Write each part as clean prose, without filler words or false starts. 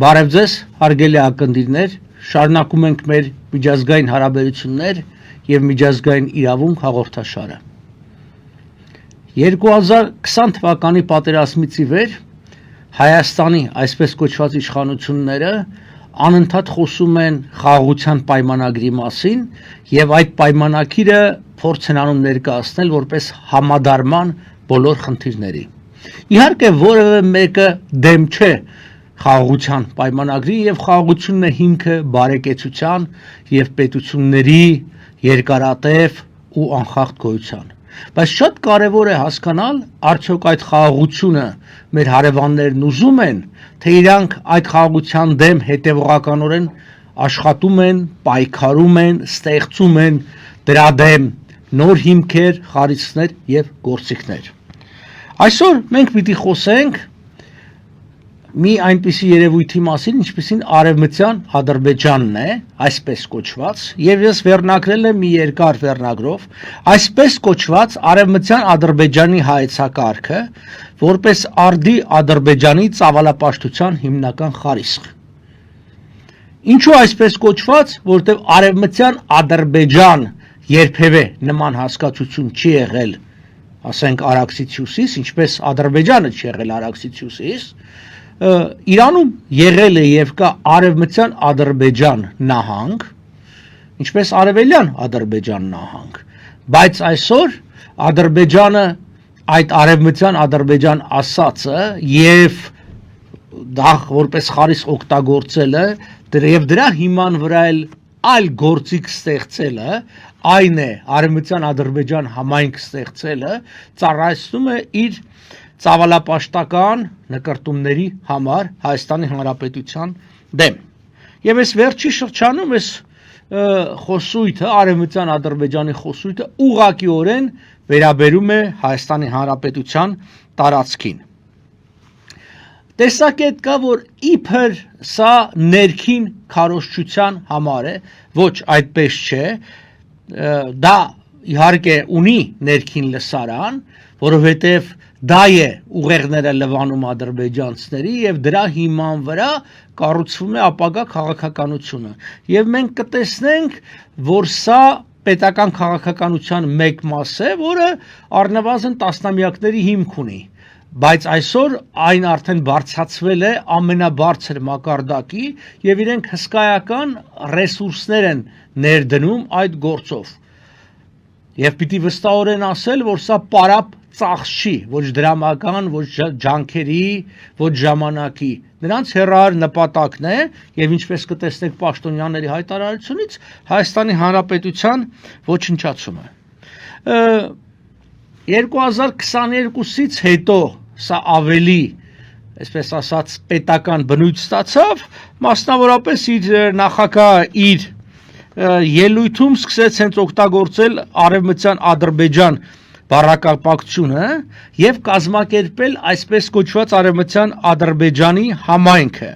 Բարև ձեզ, հարգելի ակնդիրներ, շարունակում ենք մեր միջազգային հարաբերություններ և միջազգային իրավունք հաղորդաշարը։ 2020 թվականի պատերազմից ի վեր Հայաստանի այսպես կոչված իշխանությունները անընդհատ խոսում են խաղաղության պայմանագրի մասին և այդ պայմանագիրը փորձ են անում ներկայացնել որպես համադարման բոլոր խնդիրների։ Իհարկե որևէ մեկը դեմ չէ խաղաղության պայմանագրի և խաղաղությունն է հիմքը բարեկեցության և պետությունների երկարատև ու անխախտ գոյության։ Բայց շատ կարևոր է հասկանալ, արդյոք այդ խաղաղությունը մեր հարևաններն ուզում են, թե իրանք այդ խաղաղության դեմ հետևողականորեն աշխատում են, պայքարում են, ստեղծում են դրա դեմ նոր հիմքեր, խարույցներ և գործիքներ։ Այսօր մենք պիտի խոսենք մի այնպիսի երևույթի մասին, ինչպիսին Արևմտյան Ադրբեջանն է, այսպես կոչված, և ես վերնագրել եմ մի երկար վերնագրով, այսպես կոչված Արևմտյան Ադրբեջանի հայեցակարգը, որպես արդի Ադրբեջանի ծավալապաշտության հիմնական խարիսխ։ Ինչու այսպես կոչված, որտեղ Արևմտյան Ադրբեջան երբևէ նման հասկացություն չի եղել, ասենք Արաքսից հյուսիս, ինչպես Ադրբեջանը չի եղել Արաքսից հյուսիս, Իրանում եղել է և կա Արևմտյան Ադրբեջան նահանգ, ինչպես Արևելյան Ադրբեջան նահանգ, բայց այսօր Ադրբեջանը այդ Արևմտյան Ադրբեջան ասածը և դա որպես խարիսխ օգտագործելը և դրա հիման վրա այլ գործիք ստեղծելը, այն է Արևմտյան Ադրբեջան համայնք ստեղծելը, ծառայեցնում է իր ծավալապաշտական նկրտումների համար Հայաստանի Հանրապետության դեմ։ Եվ այս վերջի շրջանում այս խոսույթը, Արևմտյան Ադրբեջանի խոսույթը ուղղակիորեն վերաբերում է Հայաստանի Հանրապետության տարածքին։ Տեսակետ կա, որ իբր սա ներքին քարոզչության համար է, ոչ այդպես չէ, դա իհարկե ունի ներքին լսարան, որովհետև դա է ուղեղները լվանում ադրբեջանցիների և դրա հիման վրա կառուցվում է ապագա քաղաքականությունը։ Եվ մենք կտեսնենք, որ սա պետական քաղաքականության մեկ մաս է, որը առնվազն տասնամյակների հիմք ունի, բայց այսօր այն արդեն բարձրացվել է ամենաբարձր մակարդակի և իրենք հսկայական ռեսուրսներ են ներդնում այդ գործով։ Եվ պիտի վստահորեն ասել, որ սա պարապ ծախս չի, ոչ դրամական, ոչ ջանքերի, ոչ ժամանակի։ Նրանց հեռահար նպատակն է, և ինչպես կտեսնեք պաշտոնյաների հայտարարությունից, Հայաստանի Հանրապետության ոչնչացումը։ 2022-ից հետո սա ավելի, այսպես ասած, պետական բնույթ ստացավ, մասնավորապես նախագահը իր ելույթում սկսեց հենց օգտագործել Արևմտյան Ադրբեջան բառակապակցությունը և կազմակերպել այսպես կոչված Արևմտյան Ադրբեջանի համայնքը։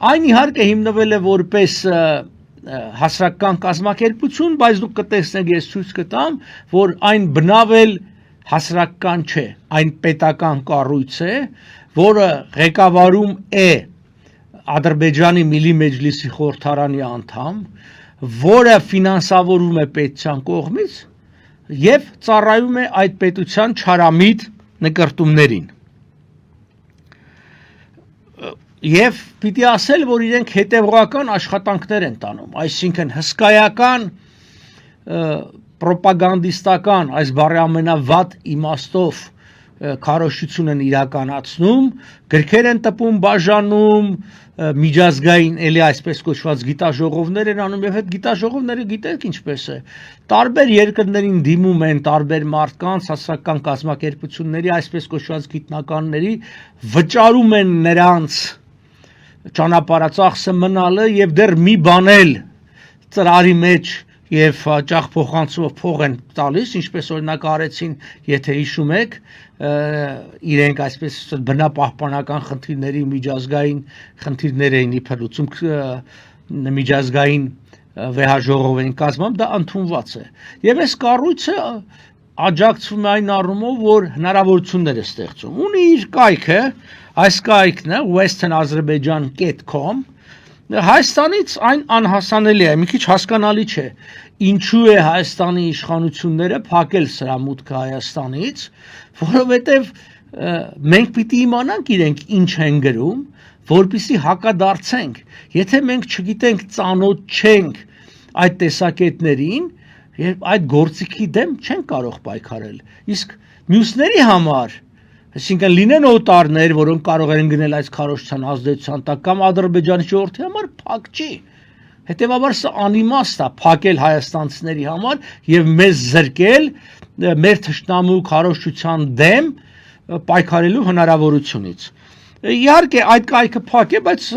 Այն իհարկե հիմնվել է որպես հասարակական կազմակերպություն, բայց դուք կտեսնեք, ես ցույց կտամ, որ այն բնավ էլ հասարակական չէ, այն պետական կառույց է, որը ղեկավարում է Ադրբեջանի Միլի Մեջլիսի խորհրդարանի անդամ, որը ֆինանսավորվում է պետության կողմից և ծառայում է այդ պետության չարամիտ նկրտումներին։ Եվ պիտի ասել, որ իրենք հետևողական աշխատանքներ են տանում, այսինքն հսկայական պրոպագանդիստական, այս բառի ամենավատ իմաստով քարոզչություն են իրականացնում, գրքեր են տպում, բաժանում, միջազգային էլի այսպես կոչված գիտաժողովներ են անում և այդ գիտաժողովները գիտեք ինչպես է, տարբեր երկրներին դիմում են տարբեր մարդկանց, հասարակական կազմակերպությունների, այսպես կոչված գիտնականների, վճարում են նրանց ճանապարհածախսը մնալը և դեռ մի բան էլ ծրարի մեջ և հաճախ փոխանցվող փող են տալիս, ինչպես օրինակ արեցին, եթե հիշում եք, իրենք այսպես բնապահպանական խնդիրների միջազգային խնդիրներ էին իբր լուծում միջազգային վեհաժողով էին կազմում, դա ընդունված է։ Եվ այս կառույցը աջակցվում է այն առումով, որ հնարավորություններ է ստեղծում։ Ունի իր կայքը, այս կայքն է westernazerbaijan.com Հայաստանից այն անհասանելի է, մի քիչ հասկանալի չէ, ինչու է Հայաստանի իշխանությունները փակել սրա մուտքը Հայաստանից, որովհետև մենք պիտի իմանանք իրենք ինչ են գրում, որպեսզի հակադարձենք, եթե մենք չգիտենք ծանոթ չենք այդ տեսակետներին, երբ այդ գործիքի դեմ չեն կարող պայքարել, իսկ մյուսների համար Այսինքն լինեն օտարներ, որոնք կարող են գնել այս քարոզչության ազդեցության տակ կամ Ադրբեջանի ժողովրդի համար փակ չի։ Հետևաբար սա անիմաստ է փակել հայաստանցիների համար եւ մեզ զրկել մեր թշնամու քարոզչության դեմ պայքարելու հնարավորությունից։ Իհարկե այդ կայքը փակ է, բայց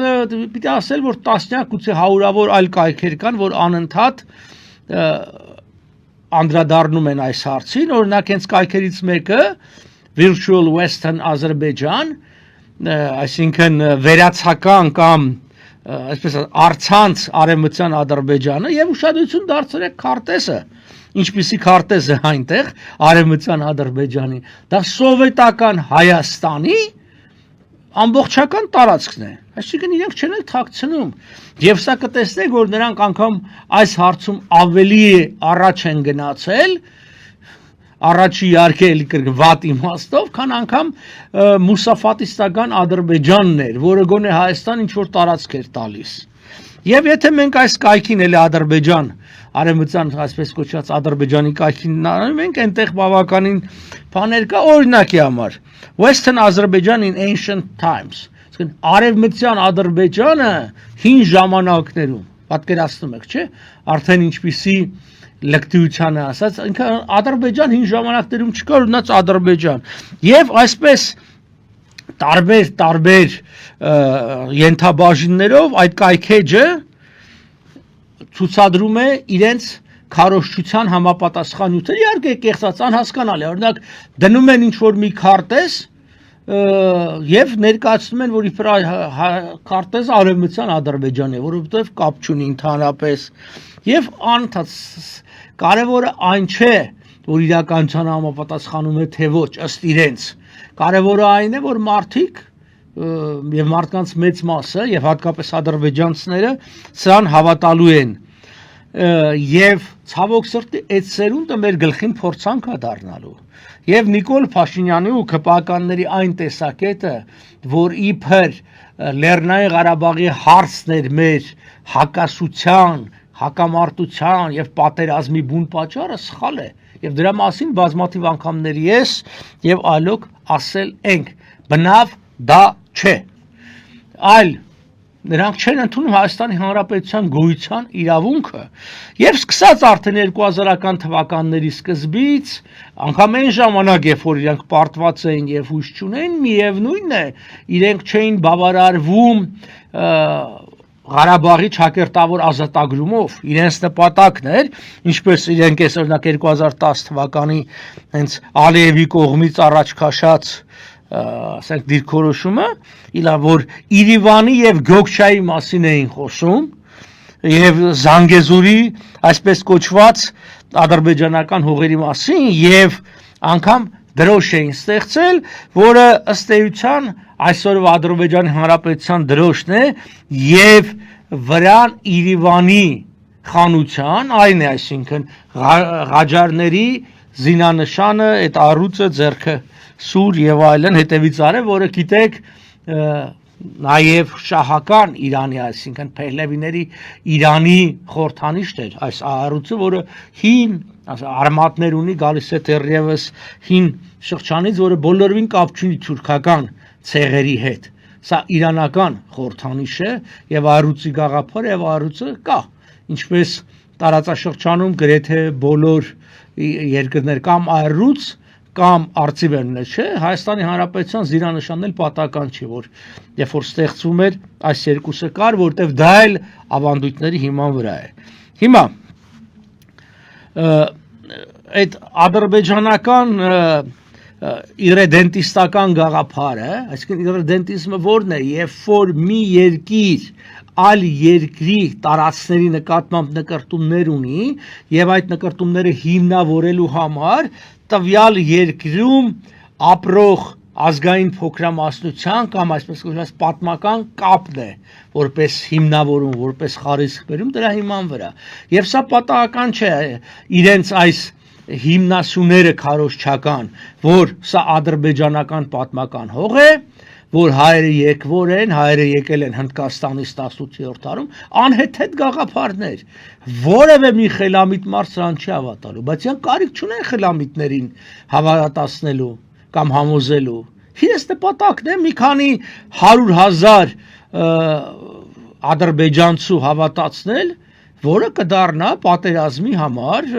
պիտի ասել, որ տասնյակ գուցե հարյուրավոր այլ կայքեր կան, որ անընդհատ անդրադառնում են այս հարցին, օրինակ հենց կայքերից մեկը Virtual Western Azerbaijan, այսինքն վերացական կամ այսպես արցանց արևմտյան Ադրբեջանը եւ ուշադրություն դարձրեք քարտեզը, ինչպիսի քարտեզ է այնտեղ արևմտյան Ադրբեջանի, դա սովետական Հայաստանի ամբողջական տարածքն է, այսինքն իրենք չեն թաքցնում եւ սա կտեսնեք, որ նրանք անգամ այս հարցում ավելի առաջ են գնացել առաջի իհարկե վատ իմաստով, քան անգամ մուսաֆատիստական Ադրբեջանն էր, որը գոնե Հայաստան ինչ-որ տարածք էր տալիս։ Եվ եթե մենք այս կայքին էլ Ադրբեջան, արևմտյան այսպես կոչված Ադրբեջանի կայքին նայում ենք, այնտեղ բավականին բաներ կա օրինակի համար։ Western Azerbaijan in ancient times, արևմտյան Ադրբեջանը հին ժամանակներում, պատկերացնում եք, չէ՞, արդեն ինչպիսի լկտիությանը ասած, ինքը Ադրբեջան հին ժամանակներում չկար, ունած Ադրբեջան։ Եվ այսպես տարբեր ենթաբաժիններով այդ կայքեջը ցուցադրում է իրենց քարոզչության համապատասխան նյութեր, իհարկե կեղծած անհասկանալի, օրինակ դնում են ինչ-որ մի քարտեզ եւ ներկայացնում են, որ իբր քարտեզը արևմտյան Ադրբեջան է, որովհետեւ կապ չունի ընդհանրապես։ Եվ անընդհատ կարևորը այն չէ, որ իրականության համապատասխանում է թե ոչ, ըստ իրենց։ Կարևորը այն է, որ մարդիկ եւ մարդկանց մեծ մասը եւ հատկապես ադրբեջանցիները սրան հավատալու են։ Եվ ցավոք սրտի այդ սերունդը մեր գլխին փորձանք է դառնալու։ Եվ Նիկոլ Փաշինյանի ու ԿՊԱ-կանների այն տեսակետը, որ իբր Լեռնային Ղարաբաղի հարցն էր մեր հակասության, հակամարտության եւ պատերազմի բուն պատճառը սխալ է եւ դրա մասին բազմաթիվ անգամներ ես եւ այլոք ասել ենք բնավ դա չէ այլ նրանք չեն ընդունում Հայաստանի Հանրապետության գոյության իրավունքը եւ սկսած արդեն 2000-ական թվականների սկզբից անգամ այն ժամանակ երբ որ իրենք պարտված էին եւ հույս չունեն միևնույնն է իրենք չէին բավարարվում Ղարաբաղի ճակերտավոր ազատագրումով իրենց նպատակն էր, ինչպես իրենք այս օրինակ 2010 թվականի հենց Ալիևի կողմից առաջ քաշած ասենք դիրքորոշումը, իլա որ Իրիվանի եւ Գյոքչայի մասին էին խոսում եւ Զանգեզուրի այսպես կոչված ադրբեջանական հողերի մասին եւ անգամ դրոշ էին ստեղծել, որը ըստ էության այսօրվա Ադրբեջանի Հանրապետության դրոշն է եւ վրան Իրիվանի խանության, այն է, այսինքն Ղաջարների զինանշանը, այդ առուծը ձեռքը սուր եւ այլն հետևից արը, որը գիտեք նաեւ շահական Իրանի, այսինքն Փեհլևիների Իրանի խորհրդանիշն էր այս առուծը, որը հին արմատներ ունի, գալիս է դեռևս հին շղճանից, որը բոլորովին կապ չունի թուրքական ցեղերի հետ։ Սա իրանական խորհրդանիշ է եւ առուծի գաղափարը եւ առուծը կա, ինչպես տարածաշրջանում գրեթե բոլոր երկրներ կամ առուծ կամ արծիվերն է, չէ, Հայաստանի Հանրապետության զինանշանն էլ պատահական չի, որ երբ որ ստեղծվում էր այս երկուսը կար, որտեվ դա էլ ավանդույթների հիման վրա է։ Հիմա այդ ադրբեջանական իրեդենտիստական գաղափարը, այսինքն իրեդենտիզմը որն է, երբ որ մի երկիր այլ երկրի տարածքների նկատմամբ նկարտումներ ունի եւ այդ նկարտումները հիմնավորելու համար տվյալ երկրում ապրող ազգային փոքրամասնության կամ այսպես կոչված պատմական կապն է, որպես հիմնավորում, որպես խարիսխ բերում դրա հիման վրա։ Եվ սա պատահական չէ, իրենց այս հիմնասյուները քարոզչական, որ սա ադրբեջանական պատմական հող է, որ հայերը եկվոր են, հայերը եկել են Հնդկաստանից 18-րդ դարում, անհեթեթ գաղափարներ, որևէ մի խելամիտ մարդ սրան չի հավատալու, բայց իրենք կարիք չունեն խելամիտներին հավատացնելու կամ համոզելու։ Իրենց նպատակն է մի քանի 100,000 ադրբեջանցու հավատացնել, որը կդառնա պատերազմի համար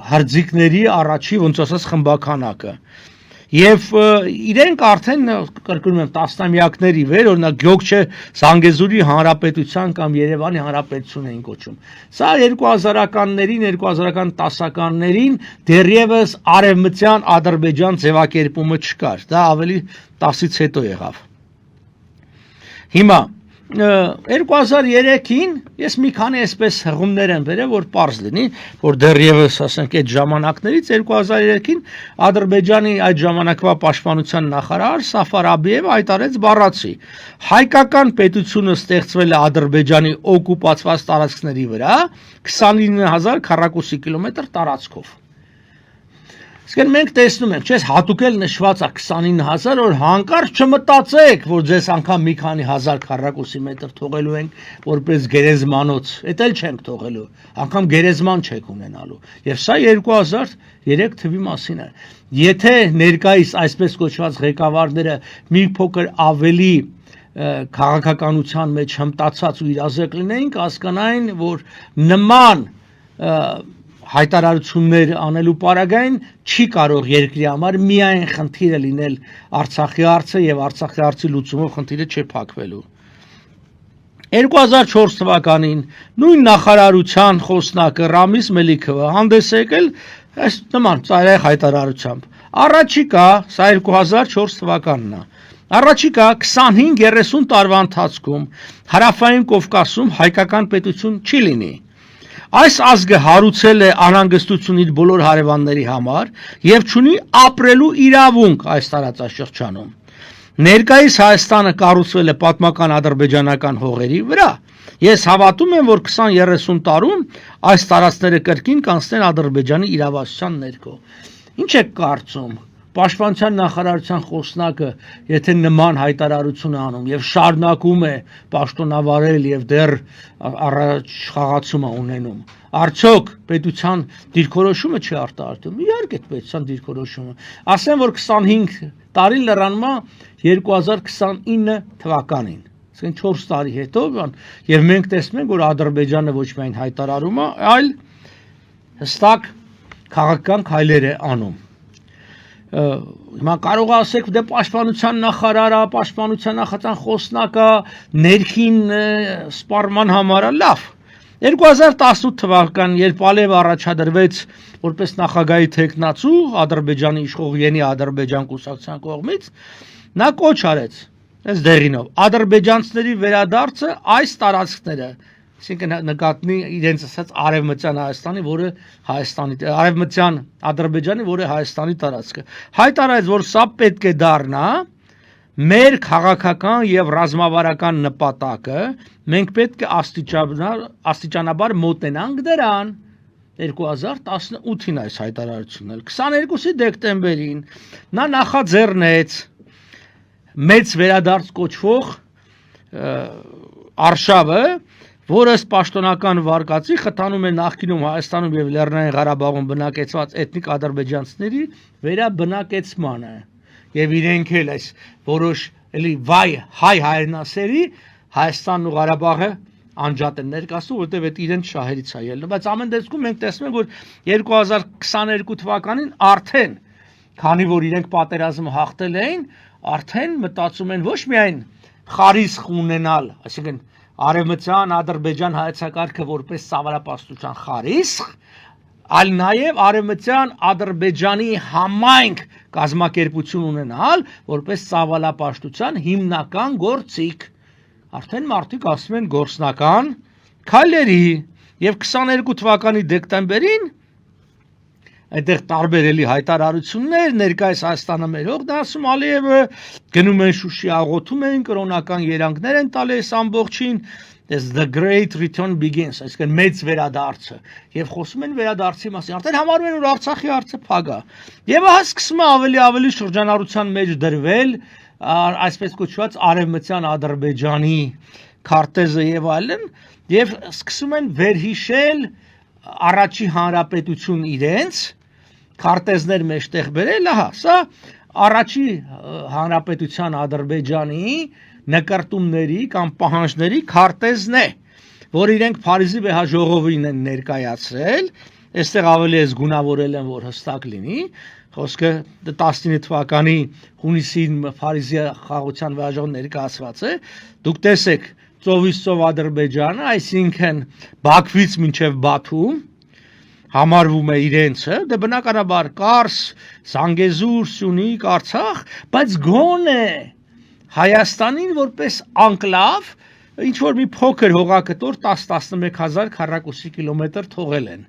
հրձիկների առաջի ոնց ասած խմբականակը։ Եվ իրենք արդեն կրկնում եմ տասնամյակների վեր, օրինակ Գյոքչե Զանգեզուրի հանրապետության կամ Երևանի հանրապետություն էին կոչում։ Սա 2000-ականներին, 2000-ական տասականներին դեռևս արևմտյան Ադրբեջան ձևակերպումը չկար։ Դա ավելի 10-ից հետո եղավ։ Հիմա 2003-ին ես մի քանի այսպես հղումներ եմ վերել, որ պարզ լինի, որ դեռևս ասենք այդ ժամանակներից 2003-ին Ադրբեջանի այդ ժամանակվա պաշտպանության նախարար Սաֆար Աբիևը հայտարարեց բառացի. հայկական պետությունը ստեղծվել է Ադրբեջանի օկուպացված տարածքների վրա 29000 քառակուսի կիլոմետր տարածքով։ Իսկ մենք տեսնում ենք, չէ՞, հատուկել նշված է 29000, որ հանկարծ չմտածեք, որ ձեզ անգամ մի քանի հազար քառակուսի մետր թողելու ենք որպես գերեզմանոց, էդ էլ չենք թողելու, անգամ գերեզման չեք ունենալու։ Եվ սա 2003 թվի մասին է։ Եթե ներկայիս այսպես կոչված ղեկավարները մի փոքր ավելի քաղաքականության մեջ հմտացած ու իրազեկ լինեին, կհասկանային, որ նման հայտարարություններ անելու պարագային չի կարող երկրի համար միայն խնդիրը լինել Արցախի հարցը եւ Արցախի հարցի լուծումով խնդիրը չի փակվելու։ 2004 թվականին նույն նախարարության խոսնակը Ռամիզ Մելիքովը հանդես եկել այս նման ծայրահեղ հայտարարությամբ։ Առաջիկա, սա 2004 թվականն է։ Առաջիկա 25-30 տարվա ընթացքում Հարավային Կովկասում հայկական պետություն չի լինի։ Այս ազգը հարուցել է անհանգստություն իր բոլոր հարևանների համար եւ չունի ապրելու իրավունք այս տարածաշրջանում։ Ներկայիս Հայաստանը կառուցվել է պատմական ադրբեջանական հողերի վրա։ Ես հավատում եմ, որ 20-30 տարում այս տարածքները կրկին կանցնեն Ադրբեջանի իրավասության ներքո։ Ինչ եք կարծում։ Պաշտպանության նախարարության խոսնակը, եթե նման հայտարարություն անում եւ շարունակում է պաշտոնավարել եւ դեռ առաջ խաղացում է ունենում, արդյոք պետության դիրքորոշումը չի արտահայտում։ Իհարկե պետության դիրքորոշումը։ Ասեմ, որ 25 տարի լրանում է 2029 թվականին։ Այսինքն 4 տարի հետո, եւ մենք տեսնում ենք, որ Ադրբեջանը ոչ միայն հայտարարում է, այլ հստակ քաղաքական քայլեր է անում։ Հիմա կարող ասեք, դե պաշտպանության նախարարը, պաշտպանության նախարարության խոսնակը ներքին սպառման համար է լավ։ 2018 թվականին, երբ Ալիևը առաջադրվեց որպես նախագահի թեկնածու Ադրբեջանի իշխող Յենի Ադրբեջան կուսակցության կողմից, նա կոչ արեց այս դեղինով ադրբեջանցիների վերադարձը այս տարածքները, այսինքն նկատի իրենց ասած արևմտյան Հայաստանի, որը Հայաստանի արևմտյան Ադրբեջանի, որը Հայաստանի տարածքը։ Հայտարարեց, որ սա պետք է դառնա մեր քաղաքական եւ ռազմավարական նպատակը, մենք պետք է աստիճանաբար մոտենանք դրան։ 2018-ին այս հայտարարությունն էլ 22 դեկտեմբերին նա նախաձեռնեց մեծ վերադարձ կոչվող արշավը, որը պաշտոնական վարկածի խթանում է նախկինում Հայաստանում եւ Լեռնային Ղարաբաղում բնակեցված էթնիկ ադրբեջանցիների վերաբնակեցմանը եւ իրենք էլ այս որոշ էլի վայ հայ հայրենասերի Հայաստանն ու Ղարաբաղը անջատ են ներկայացնում, որտեղ այդ իրենց շահերից է ելնում, բայց ամեն դեպքում մենք տեսնում ենք, որ 2022 թվականին արդեն, քանի որ իրենք պատերազմը հաղթել էին, արդեն մտածում են ոչ միայն խարիսխ ունենալ, այսինքն արևմտյան Ադրբեջան հայեցակարգը որպես ծավալապաշտության խարիսխ, այլ նաև արևմտյան Ադրբեջանի համայնք կազմակերպություն ունենալ որպես ծավալապաշտության հիմնական գործիք։ Արդեն մարդիկ ասում են գործնական քայլերի եւ 22 թվականի դեկտեմբերին այնտեղ տարբեր էլի հայտարարություններ, ներկայիս Հայաստանը մեր հող, դա ասում Ալիևը գնում են Շուշի աղոթում են, կրոնական երանգներ են տալի այս ամբողջին, as the great return begins, այսինքն մեծ վերադարձը, եւ խոսում են վերադարձի մասին, արդեն համարում են որ Արցախի հարցը փակ է։ Եվ ահա սկսում է ավելի շրջանառության մեջ դրվել այսպես կոչված արևմտյան Ադրբեջանի քարտեզը եւ այլն, եւ սկսում են վերհիշել առաջի հանրապետություն իրենց քարտեզներ մեջտեղ բերել, ահա, սա առաջի հանրապետության Ադրբեջանի նկարտումների կամ պահանջների քարտեզն է, որ իրենք Փարիզի վեհաժողովին են ներկայացրել, այստեղ ավելի էս գունավորել են, որ հստակ լինի, խոսքը 19 թվականի հունիսին Փարիզի խաղաղության վեհաժողով ներկայացված է, դուք տեսեք ծովից ծով Ադրբեջանը, այսինքն Բաքվից մինչև Բաթում համարվում է իրենցը, դե բնականաբար Կարս, Զանգեզուր, Սյունիք, Արցախ, բայց գոնե Հայաստանին որպես անկլավ ինչ որ մի փոքր հողակտոր 10-11 հազար քառակուսի կիլոմետր թողել են։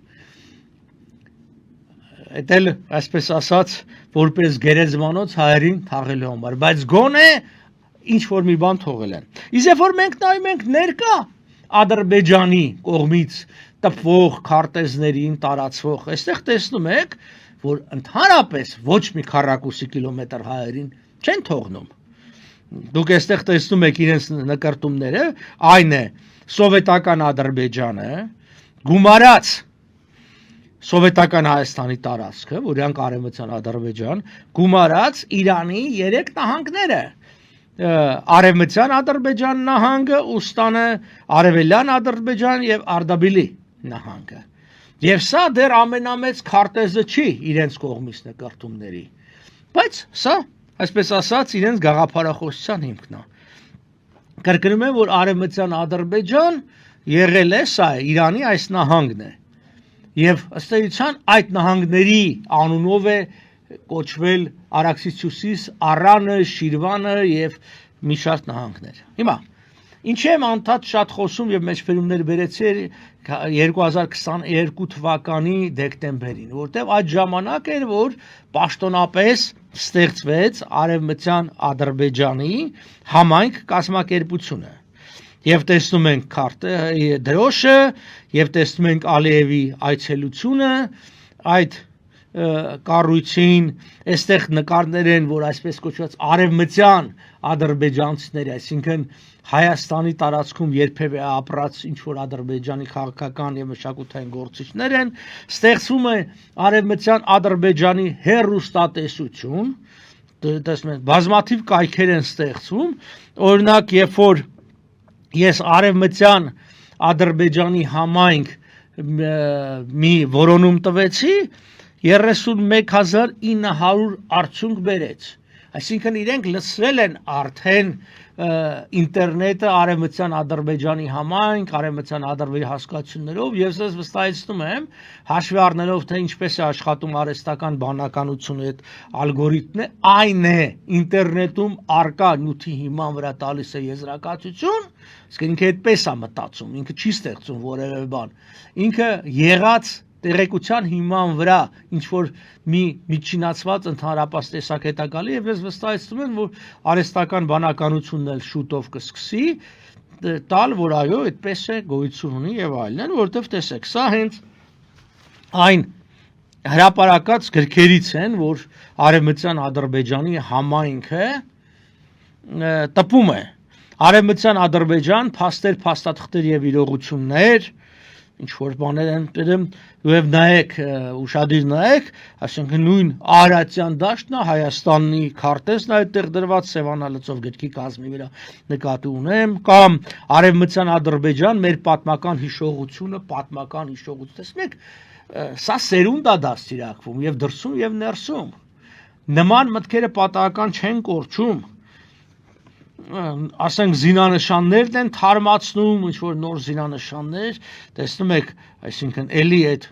Այդ էլ այսպես ասած որպես գերեզմանոց հայերին թաղելու համար, բայց գոնե ինչ որ մի բան թողել են։ Իսկ երբ որ մենք նայում ենք ներկա Ադրբեջանի կողմից տպվող քարտեզներին տարածվող, այստեղ տեսնում եք, որ ընդհանրապես ոչ մի քառակուսի կիլոմետր հայերին չեն թողնում։ Դուք այստեղ տեսնում եք իրենց նկարտումները, այն է սովետական Ադրբեջանը գումարած սովետական Հայաստանի տարածքը, որ իրանք արևմտյան Ադրբեջան, գումարած Իրանի 3 նահանգները, արևմտյան Ադրբեջան նահանգը, Ուստանը, արևելյան Ադրբեջան եւ Արդաբիլի նահանգը։ Եվ սա դեռ ամենամեծ քարտեզը չի իրենց կողմից նկարտումների, բայց սա այսպես ասած իրենց գաղափարախոսության հիմքն է։ Կրկնում եմ, որ արևմտյան Ադրբեջան եղել է սա Իրանի այս նահանգն է։ Եվ ըստ էության այդ նահանգների անունով է կոչվել Արաքսից հյուսիս, Արանը, Շիրվանը եւ մի շարք նահանգներ։ Հիմա ինչի եմ անդադ շատ խոսում եւ մեջբերումներ բերեցի 2022 թվականի դեկտեմբերին, որտեղ այդ ժամանակ էր, որ պաշտոնապես ստեղծվեց արևմտյան Ադրբեջանի համայնք կազմակերպությունը։ Եվ տեսնում ենք դրոշը, եւ տեսնում ենք Ալիևի այցելությունը, այդ կառույցին, այստեղ նկարներ են, որ այսպես կոչված արևմտյան ադրբեջանցիներ, այսինքն Հայաստանի տարածքում երբևէ ապրած ինչ որ Ադրբեջանի քաղաքական եւ մշակութային գործիչներ են, ստեղծվում է արևմտյան Ադրբեջանի հեռուստատեսություն, տեսնում եք, բազմաթիվ կայքեր են ստեղծվում, օրինակ, երբ որ ես արևմտյան Ադրբեջանի համայնք մի որոնում տվեցի, 31900 արդյունք բերեց, այսինքն իրենք լցրել են արդեն ինտերնետը արևմտյան Ադրբեջանի համայնք, արևմտյան Ադրբեջանի հասկացություններով, եւ ես վստահեցնում եմ, հաշվի առնելով թե ինչպես է աշխատում արհեստական բանականությունը, այդ ալգորիթմն է, այն է ինտերնետում արկա նյութի հիման վրա տալիս է եզրակացություն, իսկ ինքը այդպես է մտածում, ինքը չի ստեղծում որևէ բան, ինքը եղած տեղեկության հիման վրա ինչ որ մի միջինացված ընդհանրապես տեսակետ է գալի եւ ես վստահեցնում եմ, որ արհեստական բանականությունն էլ շուտով կսկսի տալ, որ այո, այդպես է, գոյություն ունի եւ այլն, որովհետեւ տեսեք, սա հենց այն հրապարակած գրքերից են, որ արևմտյան Ադրբեջանի համայնքը տպում է արևմտյան Ադրբեջան, փաստեր, փաստաթղթեր եւ իրողություններ, ինչ որ բաներ են դրում, եւ նայեք, ուշադիր նայեք, այսինքն նույն Արարատյան դաշտն է, Հայաստանի քարտեզն է այդտեղ դրված, Սևանալծով գրքի կազմի վրա նկատի ունեմ, կամ արևմտյան Ադրբեջան, մեր պատմական հիշողությունը, տեսնում եք, սա սերունդ է դաստիարակվում եւ դրսում եւ ներսում։ Նման մտքերը պատահական չեն կորչում։ Ասենք զինանշաններն են թարմացնում, ինչ որ նոր զինանշաններ, տեսնում եք, այսինքն էլի այդ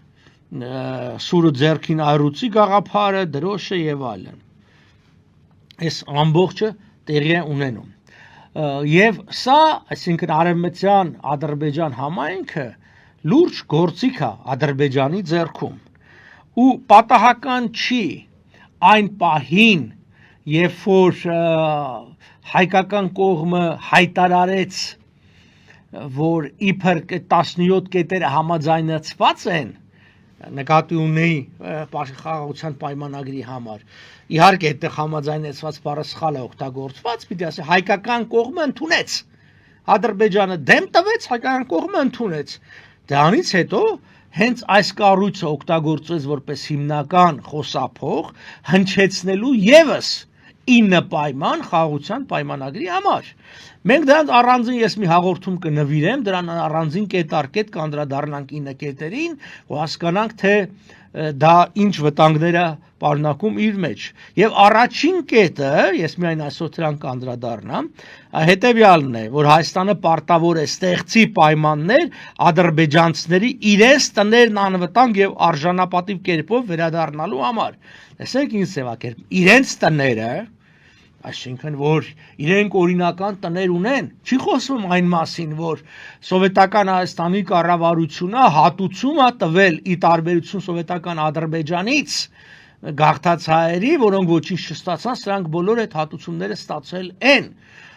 սուրը ձեռքին այրուցի գաղափարը, դրոշը եւ այլն։ Այս ամբողջը տեղի է ունենում։ Եվ սա, այսինքն արևմտյան Ադրբեջան համայնքը լուրջ գործիք է Ադրբեջանի ձեռքում։ ու պատահական չի այն պահին, երբ որ հայկական կողմը հայտարարեց, որ իբր 17 կետերը համաձայնեցված են, նկատի ունեի խաղաղության պայմանագրի համար, իհարկե այդտեղ համաձայնեցված բառը սխալ է օգտագործված, պիտի ասի հայկական կողմը ընդունեց, Ադրբեջանը դեմ տվեց, հայկական կողմը ընդունեց, դրանից հետո հենց այս կառույցը օգտագործվեց որպես հիմնական խոսափող հնչեցնելու եւս 9 պայման խաղաղության պայմանագրի համար։ Մենք դրանց առանձին ես մի հաղորդում կնվիրեմ, դրան առանձին կետ առ կետ կանդրադառնանք 9 կետերին, ու հասկանանք, թե դա ինչ վտանգներ է պարունակում իր մեջ։ Եվ առաջին կետը, ես միայն այսօր դրան կանդրադառնամ, հետևյալն է, որ Հայաստանը պարտավոր է ստեղծի պայմաններ ադրբեջանցիների իրենց տներն անվտանգ եւ արժանապատիվ կերպով վերադառնալու համար։ Տեսեք ինչ ձևակերպ, իրենց տները, այսինքն որ իրենք օրինական տներ ունեն, չի խոսվում այն մասին, որ սովետական Հայաստանի կառավարությունը հատուցում է տվել ի տարբերություն սովետական Ադրբեջանից գաղթած հայերի, որոնք ոչինչ չստացան, սրանք բոլոր այդ հատուցումները ստացել են,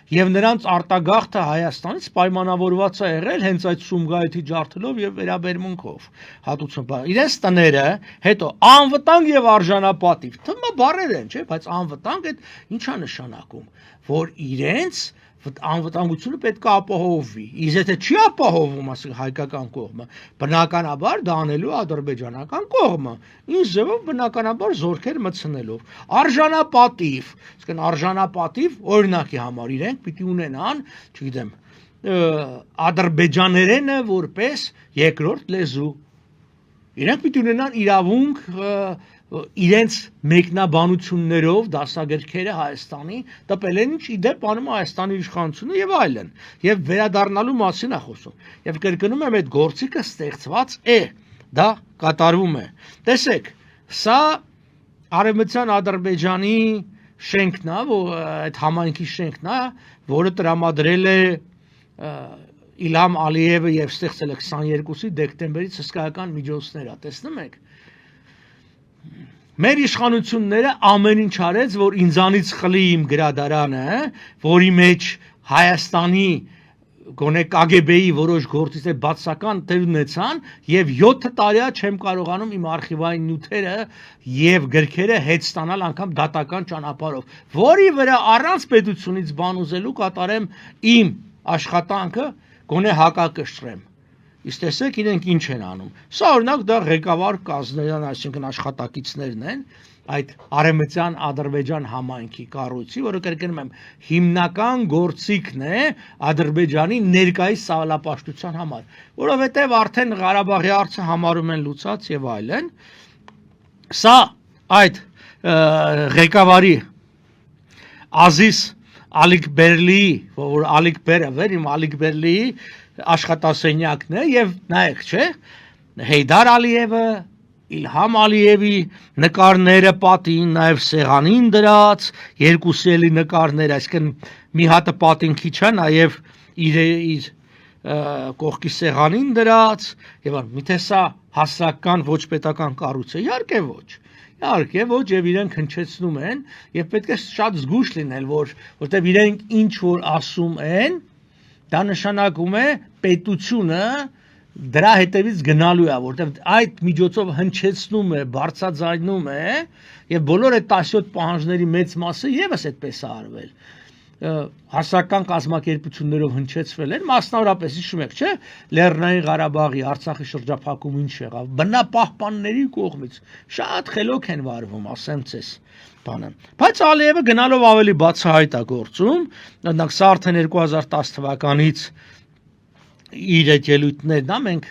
եւ նրանց արտագաղթը Հայաստանից պայմանավորված է եղել հենց այդ Սումգայիթի ջարդելով եւ վերաբերմունքով հատուցում։ Իրենց տները, հետո անվտանգ եւ արժանապատիվ, թվում է բառեր են, չէ՞, բայց անվտանգ այդ ի՞նչ է նշանակում, որ իրենց անվտանգությունը պետք է ապահովվի։ Իսկ եթե չի ապահովում, ասենք հայկական կողմը, բնականաբար դա անելու ադրբեջանական կողմը, ինչ ձևով բնականաբար զորքեր մտցնելով։ Արժանապատիվ, այսինքն արժանապատիվ օրինակի համար իրենք պիտի ունենան, չգիտեմ, ադրբեջաներենը որպես երկրորդ լեզու։ Իրենք պիտի ունենան իրավունք իրենց մեկնաբանություններով դասագրքերը Հայաստանի տպել են, ինչ իդեպ անում Հայաստանի իշխանությունը եւ այլն, եւ վերադառնալու մասին է խոսում։ Եվ կրկնում եմ, այդ գործիքը ստեղծված է, դա կատարվում է։ Տեսեք, սա Արևմտյան Ադրբեջանի շենքն է, այդ համայնքի շենքն է, որը տրամադրել է Իլհամ Ալիևը եւ ստեղծել է 22-ի դեկտեմբերից հսկայական միջոցներ, տեսնում եք։ Մեր իշխանությունները ամեն ինչ արեց, որ ինձանից խլի իմ գրադարանը, որի մեջ Հայաստանի գոնե KGB-ի որոշ գործիչներ բացական տեր ունեցան եւ 7 տարիա չեմ կարողանում իմ արխիվային նյութերը եւ գրքերը հետ ստանալ անգամ դատական ճանապարհով, որի վրա առանց պետությունից բան ուզելու կատարեմ իմ աշխատանքը, գոնե հակակշռեմ։ Իսկ տեսեք իրենք ինչ են անում։ Սա օրինակ դա ղեկավար կազմերն, այսինքն աշխատակիցներն են այդ Արևմտյան Ադրբեջան համայնքի կառույցի, որը կրկնում եմ, հիմնական գործիքն է Ադրբեջանի ներկայիս սահմանապաշտության համար, որովհետև արդեն Ղարաբաղի հարցը համարում են լուծած եւ այլն։ Սա այդ ղեկավարի Ազիզ Ալիքբերլիի, որ Ալիքբերը վեր իմ Ալիքբերլիի աշխատասենյակն է եւ նայեք, չէ՞, Հեյդար Ալիևը, Իլհամ Ալիևի նկարները պատին, նաեւ սեղանին դրած, երկուսի էլի նկարներ, այսինքն մի հատը պատին քիչ է, նաեւ իր կողքի սեղանին դրած, եւ միթե սա հասարակական ոչ պետական կառույց է, իհարկե ոչ։ Իհարկե ոչ, եւ իրենք հնչեցնում են եւ պետք է շատ զգույշ լինել, որտեղ իրենք ինչ որ ասում են, դա նշանակում է պետությունը դրա հետևից գնալու է, որտեղ այդ միջոցով հնչեցնում է, բարձրաձայնում է եւ բոլոր այդ 17 պահանջների մեծ մասը եւս այդպես է արվել։ Հասարակական կազմակերպություններով հնչեցվել են, մասնավորապես հիշում եք, չէ՞, Լեռնային Ղարաբաղի, Արցախի շրջափակումը ինչ եղավ, բնապահպանների կողմից շատ խելոք են վարվում, ասեմ ցես բանը։ Բայց Ալիևը գնալով ավելի բացահայտ է գործում, օրինակ սա արդեն 2010 թվականից իր այդ ելույթներն է, մենք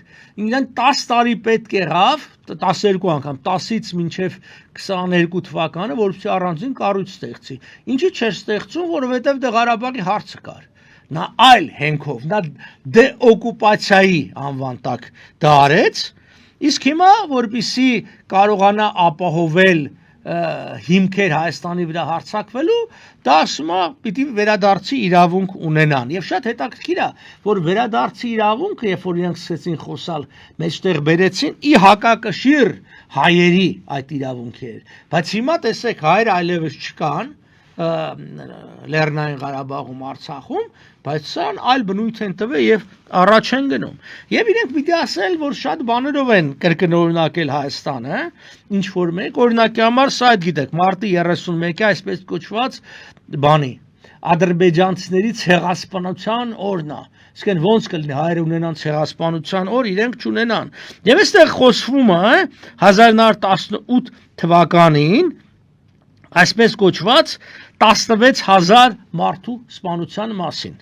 իրեն 10 տարի պետք եղավ, 12 անգամ, 10-ից մինչև 22 թվականը, որպեսզի առանձին կառույց ստեղծի։ Ինչի՞ չէր ստեղծում, որովհետև դե Ղարաբաղի հարցը կար։ Նա այլ հենքով, նա դեօկուպացիայի անվան տակ դա արեց, իսկ հիմա որպեսզի կարողանա ապահովել հիմքեր Հայաստանի վրա հարձակվելու, դա ասում է պիտի վերադարձի իրավունք ունենան։ Եվ շատ հետաքրքիր է, որ վերադարձի իրավունքը, երբ որ իրենք սկսեցին խոսալ, մեջտեղ բերեցին ի հակակշիռ հայերի այդ իրավունքեր։ Բայց հիմա տեսեք, հայեր այլևս չկան Լեռնային Ղարաբաղում, Արցախում, բայց սան այլ բնույթ են տվել եւ առաջ են գնում։ Եվ իրենք պիտի ասել, որ շատ բաներով են կրկնօրինակել Հայաստանը, ինչ որ մեկ օրինակի համար սա այդ գիտեք, մարտի 31-ի այսպես կոչված բանի ադրբեջանցիների ցեղասպանության օրն է։ Իսկ այն ոնց կլինի հայերը ունենան ցեղասպանության օր, իրենք չունենան։ Եվ այստեղ խոսվում է 1918 թվականին այսպես կոչված 16000 մարդու սպանության մասին։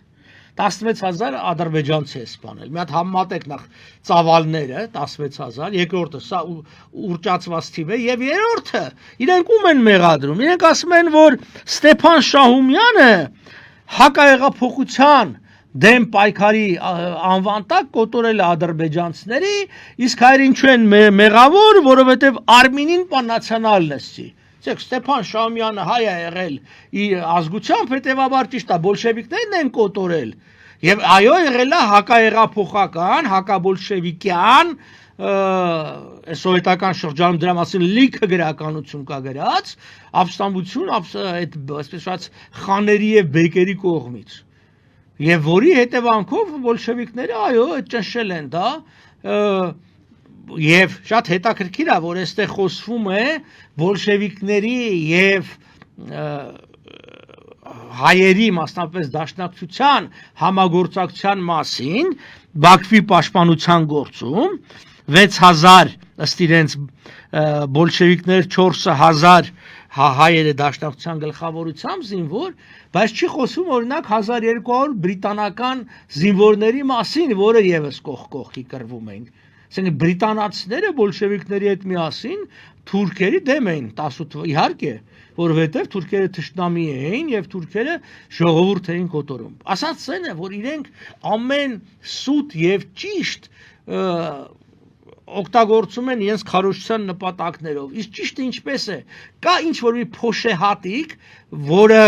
16000 ադրբեջանցի է սպանել։ Մի հատ համատեք նախ ծավալները 16000, երկրորդը սա ուրճացված թիվ է եւ երրորդը իրենք ում են մեղադրում։ Իրենք ասում են, որ Ստեփան Շահումյանը հակահեղափոխության դեմ պայքարի անվան տակ կոտորել է ադրբեջանցիների, իսկ հայեր ինչու են մեղավոր, որովհետեւ Արմինին պանացիոնալն է։ Ստեփան Շահումյանը հայ է եղել իր ազգությամբ, հետևաբար ճիշտ է, բոլշևիկներն են կոտորել։ Եվ այո, եղել է հակահեղափոխական, հակաբոլշևիկյան, սովետական շրջանում դրա մասին լիքը գրականություն կա գրած, ապստամբություն, այդ այսպես խաների եւ բեկերի կողմից։ Եվ որի հետևանքով բոլշևիկները այո, ճնշել են դա, Եվ շատ հետաքրքիր է, որ այստեղ խոսվում է բոլշևիկների եւ հայերի, մասնավորապես դաշնակցության համագործակցության մասին Բաքվի պաշտպանության գործում 6000 ըստ իրենց բոլշևիկներ 4000 հայերը դաշնակցության գլխավորությամբ զինվոր, բայց չի խոսում օրինակ 1200 բրիտանական զինվորների մասին, որը եւս կողքի կռվում են։ Ասենք բրիտանացիները բոլշևիկների հետ միասին թուրքերի դեմ էին 18 իհարկե, որովհետև թուրքերը թշնամի էին եւ թուրքերը ժողովուրդ էին կոտորում։ Ասած ցեն է, որ իրենք ամեն սուտ եւ ճիշտ օգտագործում են իրենց քարոզչության նպատակներով։ Իսկ ճիշտը ինչպես է։ Կա ինչ որ մի փոշեհատիկ, որը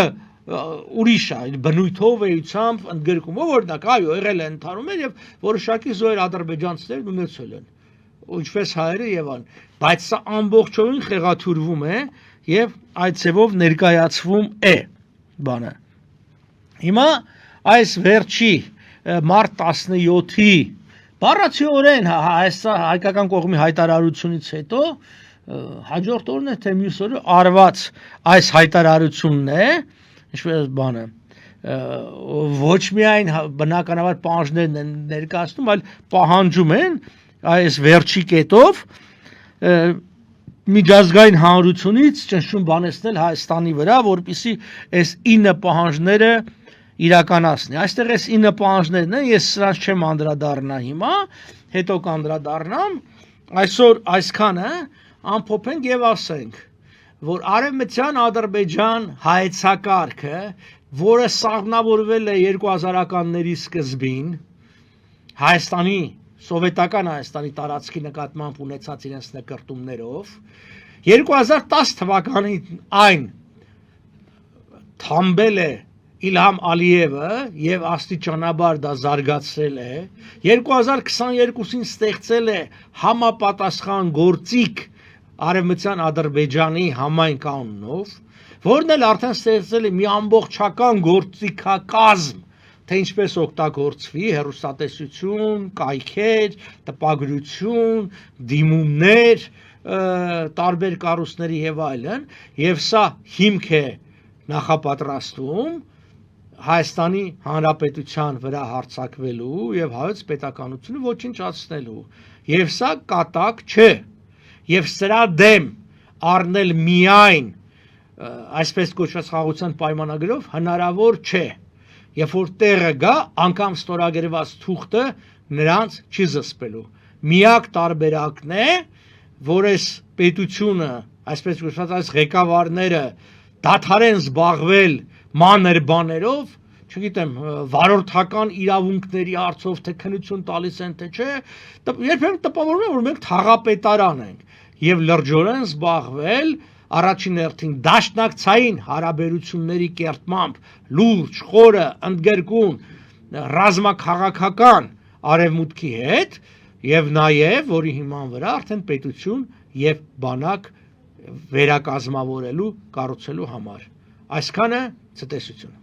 ուրիշ է, բնույթով էությամբ ընդգրկում, օրինակ, այո, եղել է ընդհանուր եւ որոշակի զոհեր ադրբեջանցիներն ունեցել են, ինչպես հայերը եւ այլն, բայց սա ամբողջովին խեղաթյուրվում է եւ այդ ձևով ներկայացվում է բանը։ Հիմա այս վերջի մարտ 17-ի բառացիորեն հայկական կողմի հայտարարությունից հետո հաջորդ օրն է թե մյուս օրը արված այս հայտարարությունն է, ինչպես բանը ոչ միայն բնականաբար պահանջներն են ներկայացնում, այլ պահանջում են այս վերջի կետով միջազգային հանրությունից ճնշում բանեցնել Հայաստանի վրա, որպեսզի այս 9 պահանջները իրականացնի։ Այստեղ այս 9 պահանջներն են, ես սրանց չեմ անդրադառնա հիմա, հետո կանդրադառնամ, այսօր այսքանը ամփոփենք եւ ասենք, որ արևմտյան Ադրբեջան հայեցակարգը, որը սաղմնավորվել է 2000-ականների սկզբին, Հայաստանի, սովետական Հայաստանի տարածքի նկատմամբ ունեցած իրենց նկրտումներով, 2010 թվականին այն թամբել է Իլհամ Ալիևը եւ աստիճանաբար դա զարգացրել է, 2022-ին ստեղծել է համապատասխան գործիք Արևմտյան Ադրբեջանի համայն կանոնով, որն էլ արդեն ստեղծել է մի ամբողջական գործիքակազմ, թե ինչպես օգտագործվի հեռուստատեսություն, կայքեր, տպագրություն, դիմումներ, տարբեր կառույցների եւ այլն, եւ սա հիմք է նախապատրաստում Հայաստանի Հանրապետության վրա հարձակվելու եւ հայոց պետականությունը ոչնչացնելու, եւ սա կատակ չէ։ Եվ սրա դեմ առնել միայն այսպես կոչված խաղաղության պայմանագրով հնարավոր չէ։ Երբ որ տեղը գա, անգամ ստորագրված թուղթը նրանց չի զսպելու։ Միակ տարբերակն է, որ այս պետությունը, այսպես կոչված այս ղեկավարները դադարեն զբաղվել մանր բաներով, չգիտեմ, վարորդական իրավունքների հարցով թե քննություն տալիս են թե չէ, երբեմն տպավորում է, որ մենք թաղապետարան ենք եւ լրջորեն զբաղվել առաջին հերթին դաշնակցային հարաբերությունների կերտմամբ լուրջ, խորը, ընդգրկուն, ռազմաքաղաքական արևմուտքի հետ եւ նաեւ որի հիման վրա արդեն պետություն եւ բանակ վերակազմավորելու, կառուցելու համար։ Այսքանը ցտեսություն։